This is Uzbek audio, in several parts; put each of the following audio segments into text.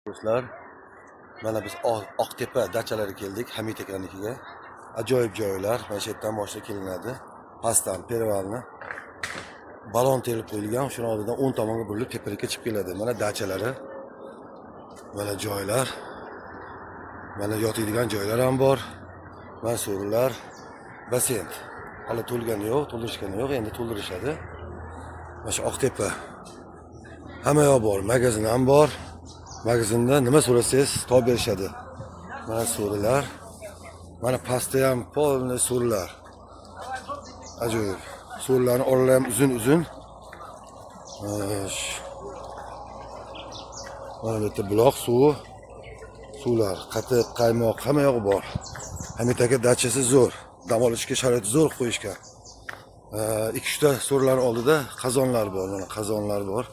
Do'stlar, mana biz Oqtepa dachalariga keldik, Hamid akanikiga. Ajoyib joylar, mana shu yerdan boshlab kelinadi. Pastdan pervalni balon terib qo'yilgan, shuni oldidan o'ng tomonga burilib tepalikka chiqib keladi. Mana dachalari, mana joylar, mana yotadigan joylar ham bor. Mana so'rilar, basseyn. Hali to'lgani yo'q, to'ldirishgani yo'q, endi to'ldirishadi. Mana shu Oqtepa. Hamma yoq bor, magazin ham bor. Magazinda nima so'rasangiz topib berishadi. Mana so'rilar. Mana pastda ham polni so'rilar. Ajoyib. So'rilarning oralari ham uzun-uzun. Mana bu yerda buloq suvi, suvlar, qatiq, qaymoq hamma yo'q bor. Hamid aka dachasi zo'r. Dam olishga sharoit zo'r qo'yishgan. 2-3 ta so'rilar oldida qozonlar bor, mana qozonlar bor.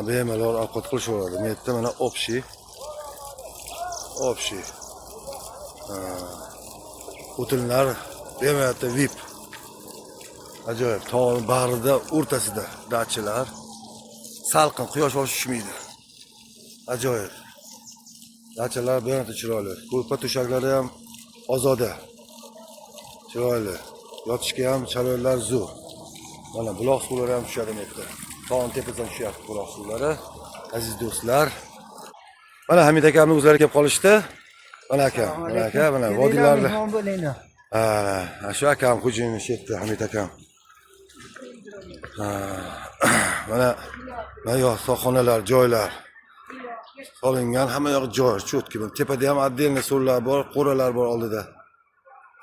Bemalol ovqat qilishaveradi. Bu yerda mana общий. O'tinlar bemalol VIP. Ajoyib, tog'ning bag'rida, o'rtasida dachilar. Salqin, quyosh tushmaydi. Ajoyib. Dachilar bemalol chiroyli. Ko'rpa to'shaklari ham ozoda. Chiroyli. Yotishga ham sharoitlar zo'r. Mana buloq suvlari ham tushadi bu yerda. Tog'ning tepasidan tushyapti buloq suvlari. Aziz do'stlar, mana Hamid akamni o'zlari kelib qolishdi. Mana aka, mana vodiylarni. Shu akam xo'jayini shetdi, Hamid akam. Mana yoq soxonalar, joylar solingan, hamma yoq joy, cho'tki. Tepada ham отдельный so'rlar bor, qo'ralar bor oldida.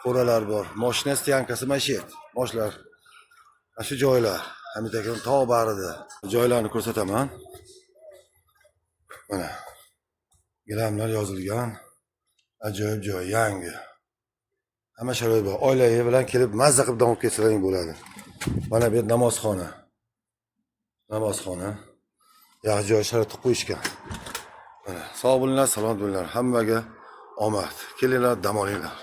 Qo'ralar bor. Mashina stoyankasi mashet, moshlar. Mana shu joylar, Hamid akam tog' bag'rida. Joylarni ko'rsataman. Mana gilamlar yozilgan. Ajoyib joy, yangi. Hamma sharoit bor. Oilangiz bilan kelib mazza qilib dam olib ketsalaring bo'ladi. Mana bu namozxona. Yaxshi joy sharoit qo'yishgan. Mana sog' bo'linglar, salomat bo'linglar. Hammaga omad. Kelinglar, dam olinglar.